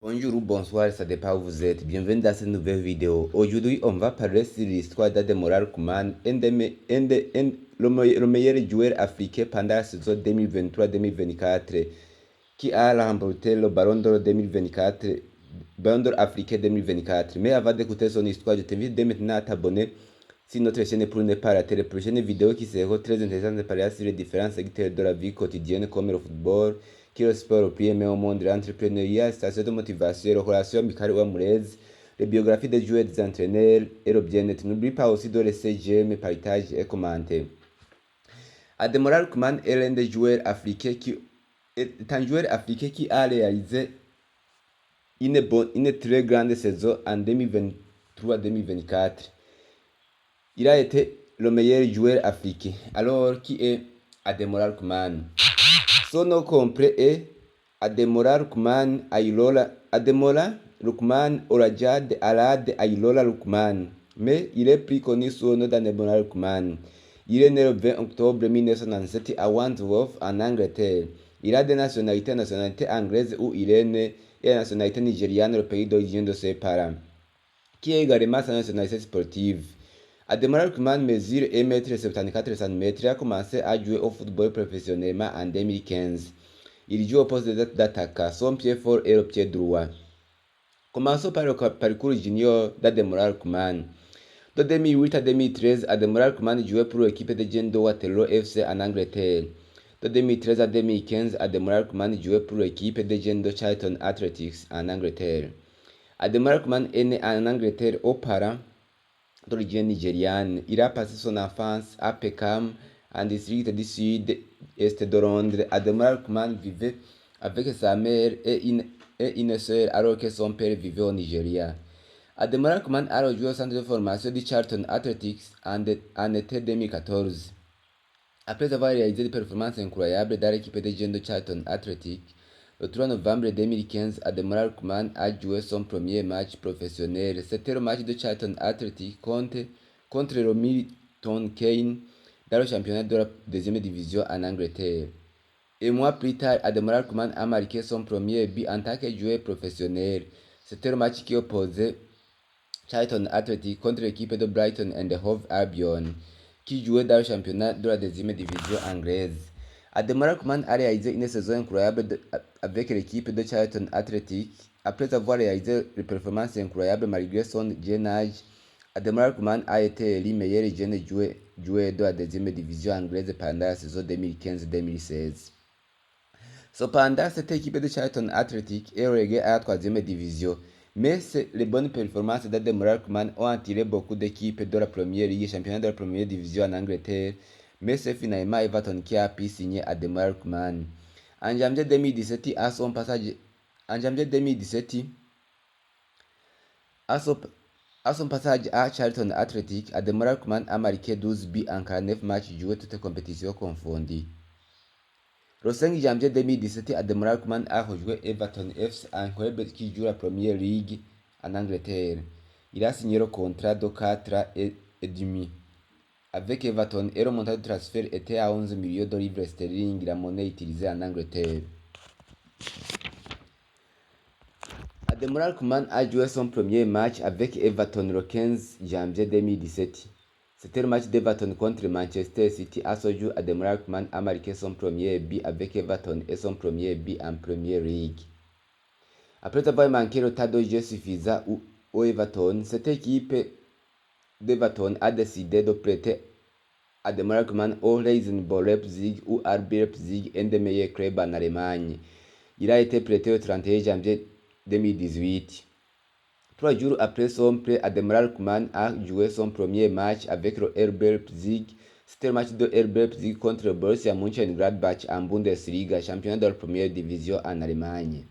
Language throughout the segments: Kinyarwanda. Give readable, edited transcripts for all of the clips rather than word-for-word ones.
Bonjour ou bonsoir, ça dépend où vous êtes. Bienvenue dans cette nouvelle vidéo. Aujourd'hui, on va parler sur l'histoire d'Ademola Lookman, le meilleur joueur africain pendant la saison 2023-2024, qui a remporté le Ballon d'Or 2024, Ballon d'Or africain 2024. Mais avant d'écouter son histoire, je t'invite dès maintenant à t'abonner sur notre chaîne pour ne pas rater les prochaines vidéos qui seront très intéressantes de parler sur les différents secteurs de la vie quotidienne comme le football, qui est le sport le plus aimé au monde, l'entrepreneuriat, station de motivation, les relations amicales ou amoureuses, les biographies des joueurs, des entraîneurs et le bien-être. N'oublie pas aussi de laisser j'aime, partage et commenter. Ademola Lookman est l'un des joueurs africains qui a réalisé une très grande saison en 2023-2024. Il a été le meilleur joueur africain. Alors, qui est Ademola Lookman? Son nom complet est Ademola Lookman Olajad Alad Ailola Lookman. Mais il est plus connu sous le nom d'Ademola Lookman. Il est né le 20 octobre 1997 à Wandsworth, en Angleterre. Il a des nationalités anglaise où il est né et la nationalité nigériane, le pays d'origine de ses parents, qui est également sa nationalité sportive. Ademola Lookman mesure 1,74 m et a commencé à jouer au football professionnellement en 2015. Il joue au poste d'attaquant. Son pied fort est le pied droit. Commençons par le parcours junior d'Ademola Lookman. De 2008 à 2013, Ademola Lookman jouait pour l'équipe de jeunes de Waterloo FC en Angleterre. De 2013 à 2015, Ademola Lookman jouait pour l'équipe de jeunes de Charlton Athletics en Angleterre. Ademola Lookman est né en Angleterre aux parents d'origine nigériane. Il a passé son enfance à Peckham, en district du sud-est de Londres. Ademola Lookman vivait avec sa mère et une sœur alors que son père vivait au Nigeria. Ademola Lookman a rejoint au centre de formation du Charlton Athletics en été 2014. Après avoir réalisé des performances incroyables dans l'équipe des jeunes de Charlton Athletics, le 3 novembre 2015, Ademola Lookman a joué son premier match professionnel. C'était le match de Charlton Athletic contre le Milton Keynes dans le championnat de la deuxième division en Angleterre. Un mois plus tard, Ademola Lookman a marqué son premier but en tant que joueur professionnel. C'était le match qui opposait Charlton Athletic contre l'équipe de Brighton and Hove Albion, qui jouait dans le championnat de la deuxième division anglaise. Ademola Lookman a réalisé une saison incroyable avec l'équipe de Charlton Athletic. Après avoir réalisé des performances incroyables malgré son jeune âge, Ademola Lookman a été élu meilleur jeune joueur de la deuxième division anglaise pendant la saison 2015-2016. Cependant, cette équipe de Charlton Athletic est reléguée à la troisième division. Mais les bonnes performances d'Ademola Lookman ont attiré beaucoup d'équipes de la première ligue, championnat de la première division en Angleterre. Mais c'est finalement Everton qui a pu signer Ademola Lookman. En janvier 2017, à son passage à Charlton Athletic, Ademola Lookman a marqué 12 buts en 49 matchs joués, toutes compétitions confondues. Le 5 janvier 2017, Ademola Lookman a rejoint Everton FC, un club qui joue la première ligue en Angleterre. Il a signé le contrat de 4 ans et demi avec Everton et le montant de transfert était à 11 millions de livres sterling, la monnaie utilisée en Angleterre. Ademola Lookman a joué son premier match avec Everton le 15 janvier 2017. C'était le match d'Everton contre Manchester City. À ce jour, Ademola Lookman a marqué son premier but avec Everton et son premier but en Premier League. Après avoir manqué le temps de jeu suffisant au Everton, cette équipe d'Everton a décidé de prêter Ademola Lookman au Rasenball Leipzig ou RB Leipzig, un des meilleurs clubs en Allemagne. Il a été prêté le 31 janvier 2018. 3 jours après son prêt, Ademola Lookman a joué son premier match avec le RB Leipzig. C'était le match de RB Leipzig contre Borussia Mönchengladbach en Bundesliga, championnat de la première division en Allemagne.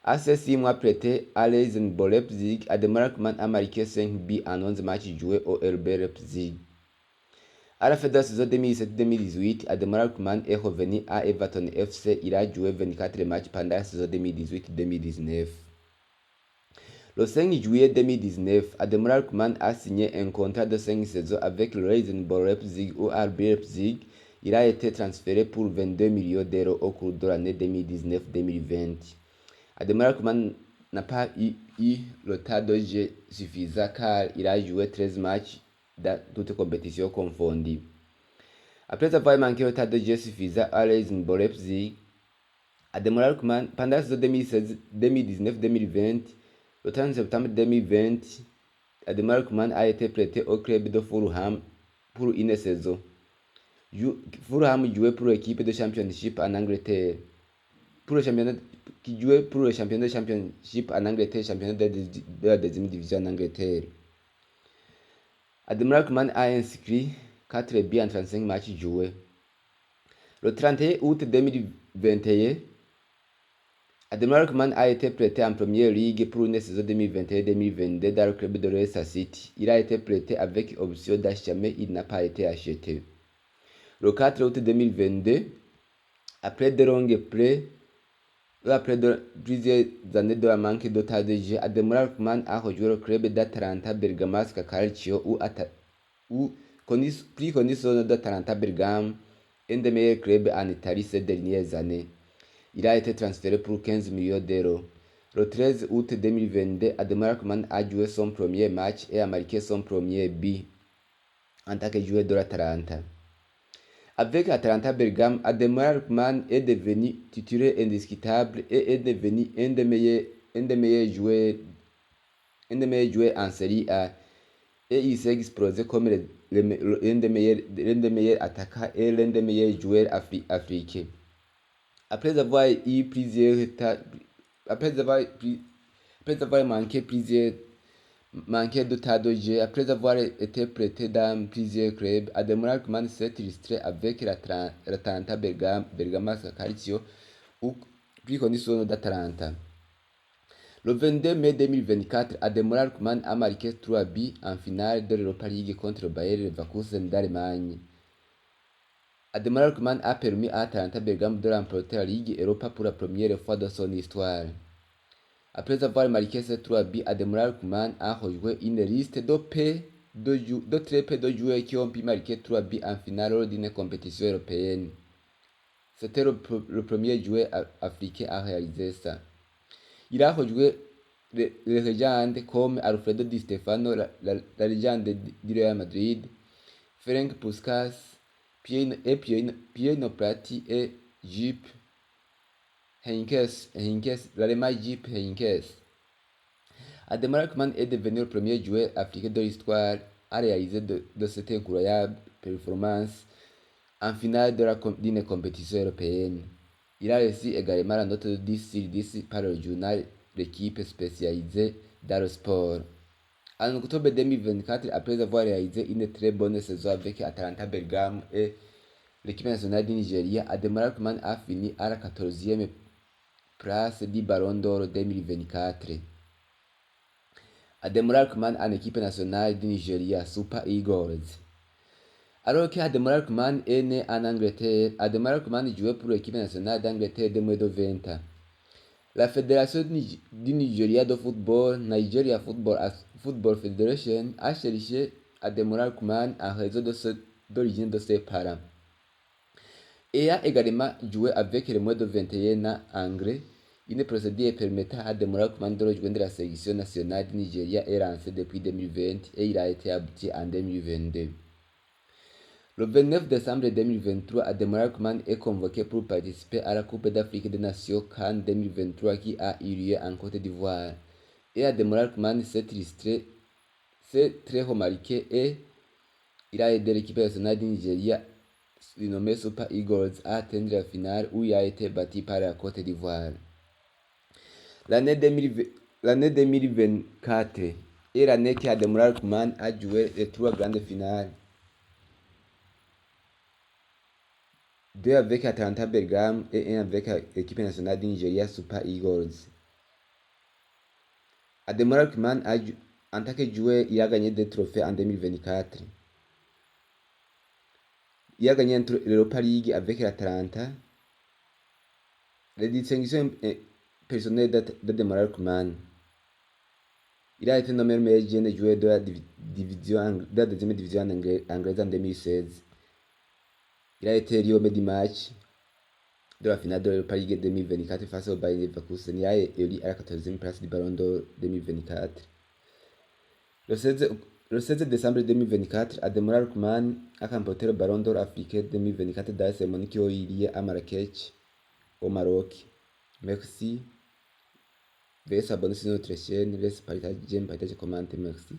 À ces 6 mois prêté à Rasenball Leipzig, Ademola Lookman a marqué 5 buts en 11 matchs joués au RB Leipzig. À la fin de la saison 2017-2018, Ademola Lookman est revenu à Everton FC. Il a joué 24 matchs pendant la saison 2018-2019. Le 5 juillet 2019, Ademola Lookman a signé un contrat de 5 saisons avec le Rasenball Leipzig ou RB Leipzig. Il a été transféré pour 22 millions d'euros au cours de l'année 2019-2020. Ademola Lookman n'a pas eu le temps de jeu suffisant car il a joué 13 matchs dans toutes compétitions confondues. Après avoir manqué le temps de jeu suffisant à Racing Leipzig, Ademola Lookman, pendant la saison 2019-2020, le 30 septembre 2020, Ademola Lookman a été prêté au club de Fulham pour une saison. Fulham jouait pour l'équipe de Championship en Angleterre. Qui jouait pour le championnat de Championship en Angleterre, championnat de la deuxième division en Angleterre. Ademola Lookman a inscrit 4 buts en 35 matchs joués. Le 31 août 2021, Ademola Lookman a été prêté en Première Ligue pour une saison 2021-2022 dans le club de Leicester City. Il a été prêté avec option d'achat, mais il n'a pas été acheté. Le 4 août 2022, après de longues prêts, après plusieurs années de manque de temps de jeu, Ademola Lookman a rejoint le club d'Atalanta Bergamasca Calcio ou plus connu sous le nom d'Atalanta Bergame, un des meilleurs clubs en Italie ces dernières années. Il a été transféré pour 15 millions d'euros. Le 13 août 2022, Ademola Lookman a joué son premier match et a marqué son premier but en tant que joueur de l'Atalanta. Avec Atalanta Bergame, Ademola Lookman est devenu titulaire indiscutable et est devenu un des meilleurs joueurs en Série A. Et il s'est explosé comme l'un des meilleurs attaquants et l'un des meilleurs joueurs africains. Après avoir manqué de temps de jeu, après avoir été prêté dans plusieurs clubs, Ademola Lookman s'est illustré avec l'Atalanta Bergamasca Calcio, ou plus connu sous le nom d'Atalanta. Le 22 mai 2024, Ademola Lookman a marqué 3 buts en finale de l'Europa League contre Bayer Leverkusen d'Allemagne. Ademola Lookman a permis à Atalanta Bergame de remporter la Ligue Europa pour la première fois de son histoire. Après avoir marqué ces 3 buts, Ademola Lookman a rejoint une liste de très peu de joueurs qui ont pu marquer 3 buts en finale lors d'une compétition européenne. C'était le premier joueur africain à réaliser ça. Il a rejoint les légendes comme Alfredo Di Stefano, la légende du Real Madrid, Ferenc Puskás, Pino Platti et Jupp Heynckes, l'allemand Jupp Heynckes. Ademola Lookman est devenu le premier joueur africain de l'histoire à réaliser de cette incroyable performance en finale d'une compétition européenne. Il a reçu également la note de 10 sur 10 par le journal L'équipe spécialisée dans le sport. En octobre 2024, après avoir réalisé une très bonne saison avec Atalanta Bergame et l'équipe nationale du Nigeria, Ademola Lookman a fini à la 14e place du Ballon d'Or 2024. Ademola Lookman en équipe nationale du Nigeria, Super Eagles. Alors que Ademola Lookman est né en Angleterre, Ademola Lookman jouait pour l'équipe nationale d'Angleterre de moins de 20 ans. La Fédération du Nigeria de football, Nigeria Football Federation, a cherché Ademola Lookman en raison de l'origine de ses parents. Et a également joué avec les moins de 21 ans anglais, une procédure permettant à Ademola Lookman de rejoindre la sélection nationale du Nigeria est lancée depuis 2020 et il a été abouti en 2022. Le 29 décembre 2023, Ademola Lookman est convoqué pour participer à la Coupe d'Afrique des Nations CAN 2023 qui a eu lieu en Côte d'Ivoire. Et Ademola Lookman s'est très remarqué et il a aidé l'équipe nationale du Nigeria, nommée Super Eagles, à atteindre la finale où il a été battu par la Côte d'Ivoire. L'année 2024 est l'année que Ademola Lookman a joué les 3 grandes finales. 2 avec Atalanta Bergame et 1 avec l'équipe nationale du Nigeria Super Eagles. Ademola Lookman en tant que joueur, il a gagné des trophées en 2024. Il a gagné l'Europa League avec l'Atalanta. Les distinctions personnelles d'Ademola Lookman. Il a été nommé le meilleur jeune joueur de la deuxième division anglaise en 2016. Il a été élu homme du match de la finale de l'Europa League 2024 face au Bayer Leverkusen. Il a élu à la 14e place du Ballon d'Or 2024. Le 16 décembre 2024, Ademola Lookman a remporté le Ballon d'Or africain 2024 dans la cérémonie qui a eu lieu à Marrakech, au Maroc. Merci. Veuillez s'abonner sur notre chaîne, laissez partager, j'aime, partager, commenter, merci.